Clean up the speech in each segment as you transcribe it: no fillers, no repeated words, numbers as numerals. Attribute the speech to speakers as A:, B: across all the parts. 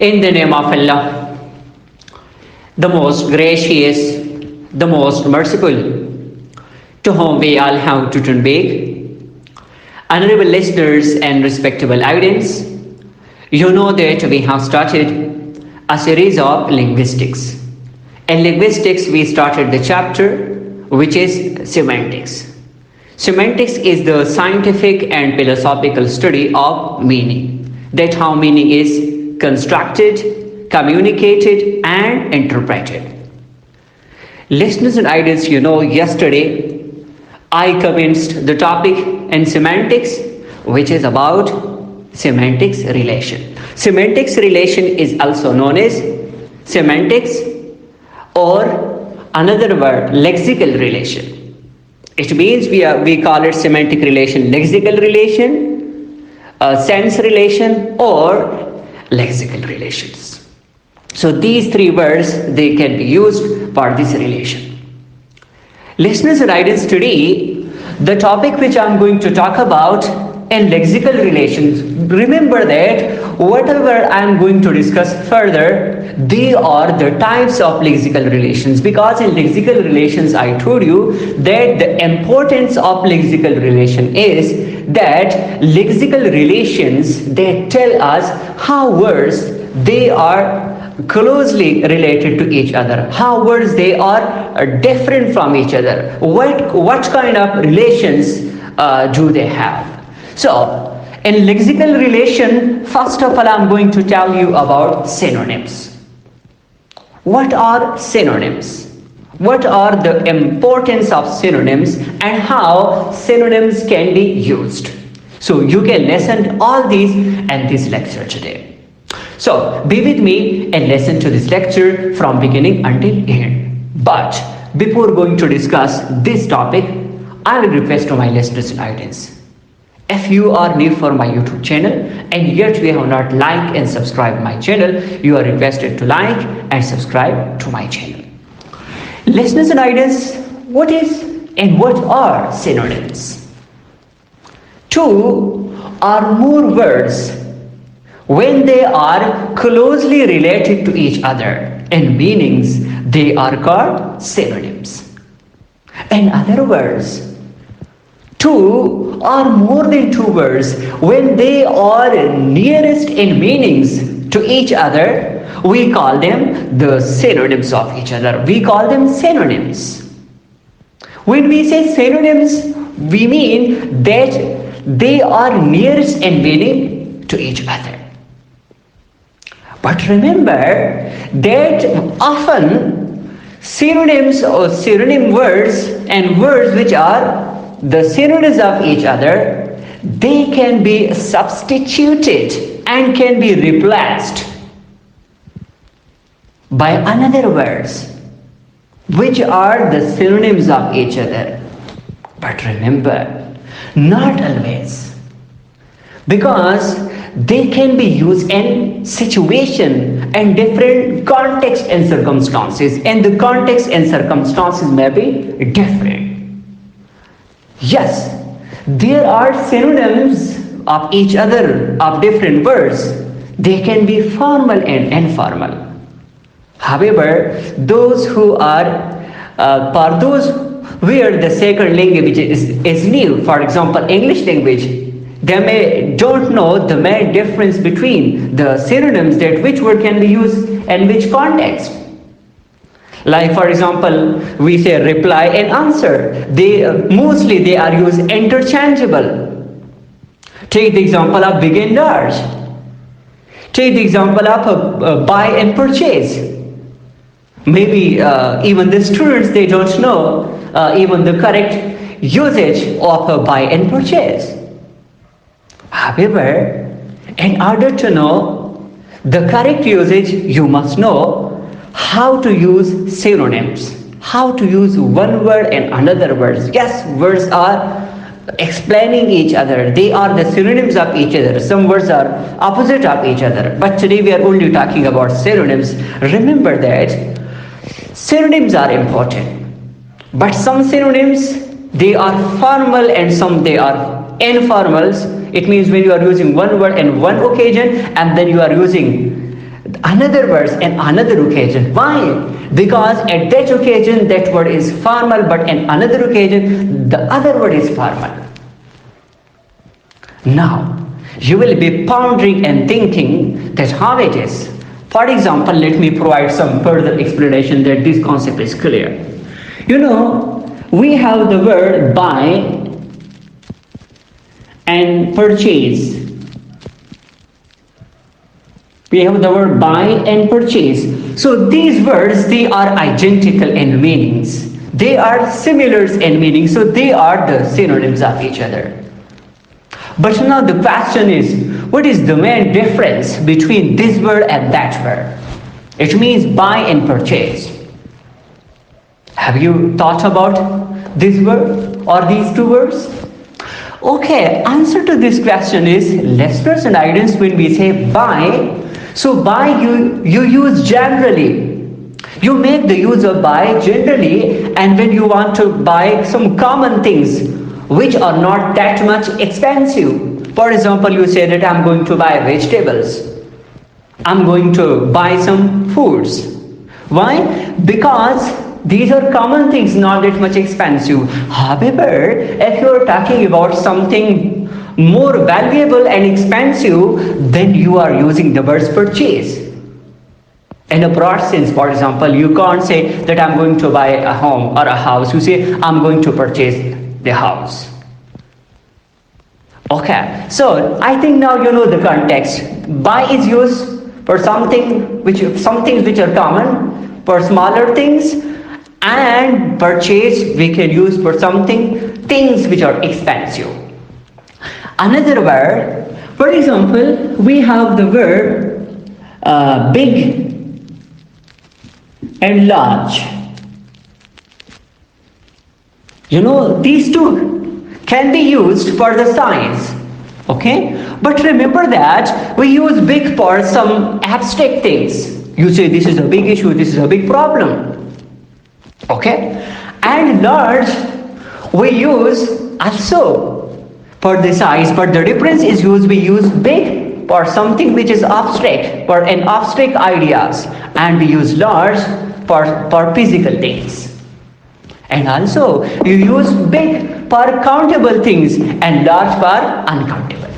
A: In the name of Allah, the most gracious, the most merciful, to whom we all have to turn back. Honorable listeners and respectable audience, you know that we have started a series of linguistics. In linguistics, we started the chapter which is semantics. Semantics is the scientific and philosophical study of meaning, that how meaning is constructed, communicated, and interpreted. Listeners and audience, you know, yesterday I commenced the topic in semantics, which is about semantics relation. Semantics relation is also known as semantics, or another word, lexical relation. It means we call it semantic relation, lexical relation, sense relation, or lexical relations. So these three words, they can be used for this relation. Listeners and audience, today the topic which I'm going to talk about in lexical relations, remember that whatever I'm going to discuss further, they are the types of lexical relations, because in lexical relations I told you that the importance of lexical relation is that lexical relations, they tell us how words they are closely related to each other, how words they are different from each other, what kind of relations do they have. So in lexical relation, first of all I'm going to tell you about synonyms. What are synonyms? What are the importance of synonyms and how synonyms can be used? So you can listen all these in this lecture today. So be with me and listen to this lecture from beginning until end. But before going to discuss this topic, I will request to my listeners and audience, if you are new for my YouTube channel and yet you have not liked and subscribed my channel, you are requested to like and subscribe to my channel. Listeners and audience, what is and what are synonyms? Two or more words, when they are closely related to each other in meanings, they are called synonyms. In other words, two or more than two words, when they are nearest in meanings to each other, we call them the synonyms of each other. We call them synonyms. When we say synonyms, we mean that they are nearest in meaning to each other. But remember that often synonyms or synonym words and words which are the synonyms of each other, they can be substituted and can be replaced by another words which are the synonyms of each other. But remember, not always, because they can be used in situation and different context and circumstances, and the context and circumstances may be different. Yes, there are synonyms of each other of different words. They can be formal and informal. However, those who are, for those where the second language is new, for example, English language, they don't know the main difference between the synonyms, that which word can be used in which context. Like for example, we say reply and answer. Mostly they are used interchangeable. Take the example of big and large. Take the example of buy and purchase. Maybe even the students, they don't know even the correct usage of buy and purchase. However, in order to know the correct usage, you must know how to use synonyms, how to use one word and another word. Yes, words are explaining each other. They are the synonyms of each other. Some words are opposite of each other. But today we are only talking about synonyms. Remember that synonyms are important. But some synonyms, they are formal and some they are informals. It means when you are using one word in one occasion and then you are using another words in another occasion. Why? Because at that occasion that word is formal, but in another occasion the other word is formal. Now you will be pondering and thinking that how it is. For example, let me provide some further explanation that this concept is clear. You know, we have the word buy and purchase. We have the word buy and purchase. So these words, they are identical in meanings. They are similar in meaning, so they are the synonyms of each other. But now the question is, what is the main difference between this word and that word? It means buy and purchase. Have you thought about this word or these two words? Okay, answer to this question is listeners and audience. When we say buy, so buy you use generally. You make the use of buy generally, and when you want to buy some common things which are not that much expensive. For example, you say that I'm going to buy vegetables. I'm going to buy some foods. Why? Because these are common things, not that much expensive. However, if you're talking about something more valuable and expensive, then you are using the word purchase. In a broad sense, for example, you can't say that I'm going to buy a home or a house. You say I'm going to purchase the house. Okay, so I think now you know the context. Buy is used for some things which are common, for smaller things, and purchase we can use for things which are expensive. Another word, for example, we have the word big and large. You know, these two can be used for the size, okay? But remember that we use big for some abstract things. You say this is a big issue, this is a big problem, okay? And large we use also for the size, but the difference is we use big for something which is abstract, for an abstract ideas, and we use large for physical things. And also you use big for countable things and large for uncountable.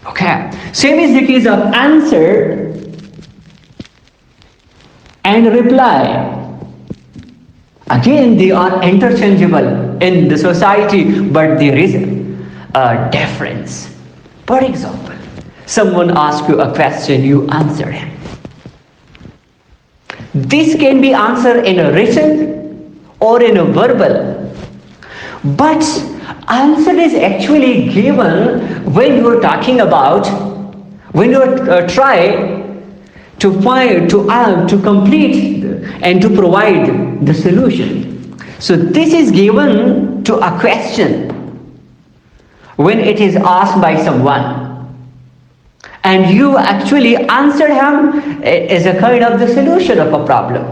A: Okay, same is the case of answer and reply. Again, they are interchangeable in the society, but there is a difference. For example, someone asks you a question, you answer him. This can be answered in a written or in a verbal, but answer is actually given when you are talking about, when you try to find, to complete and to provide the solution. So this is given to a question when it is asked by someone, and you actually answer him as a kind of the solution of a problem.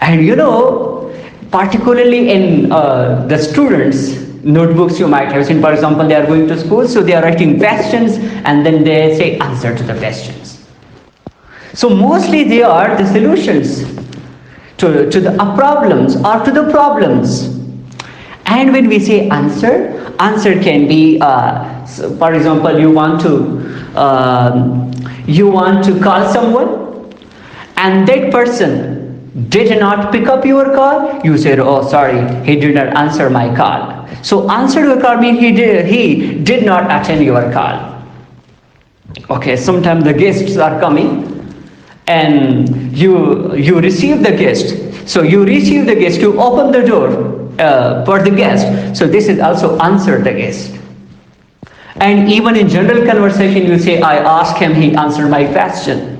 A: And you know, particularly in the students' notebooks you might have seen, for example, they are going to school, so they are writing questions and then they say answer to the questions. So mostly they are the solutions to the problems or to the problems. And when we say answer, answer can be, for example, you want to call someone and that person did not pick up your call. You said, oh sorry, he did not answer my call. So answer to a call means he did not attend your call. Okay, sometimes the guests are coming and you receive the guest. So you receive the guest, you open the door for the guest. So this is also answer the guest. And even in general conversation, you say, I asked him, he answered my question.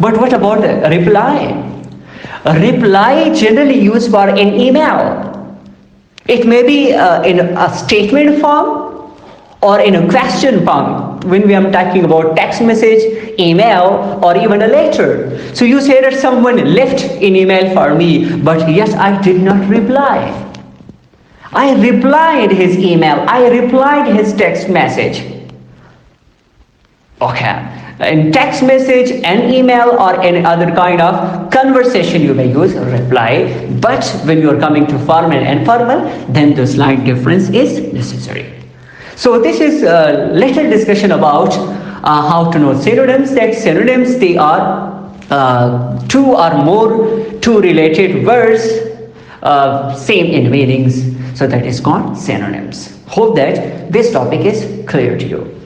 A: But what about a reply? A reply generally used for an email. It may be in a statement form or in a question form. When we are talking about text message, email, or even a letter. So you say that someone left an email for me, but yet I did not reply. I replied his email, I replied his text message. Okay. In text message, an email, or any other kind of conversation, you may use reply. But when you are coming to formal and informal, then the slight difference is necessary. So this is a little discussion about how to know synonyms. That synonyms, they are two or more two related words same in meanings. So that is called synonyms. Hope that this topic is clear to you.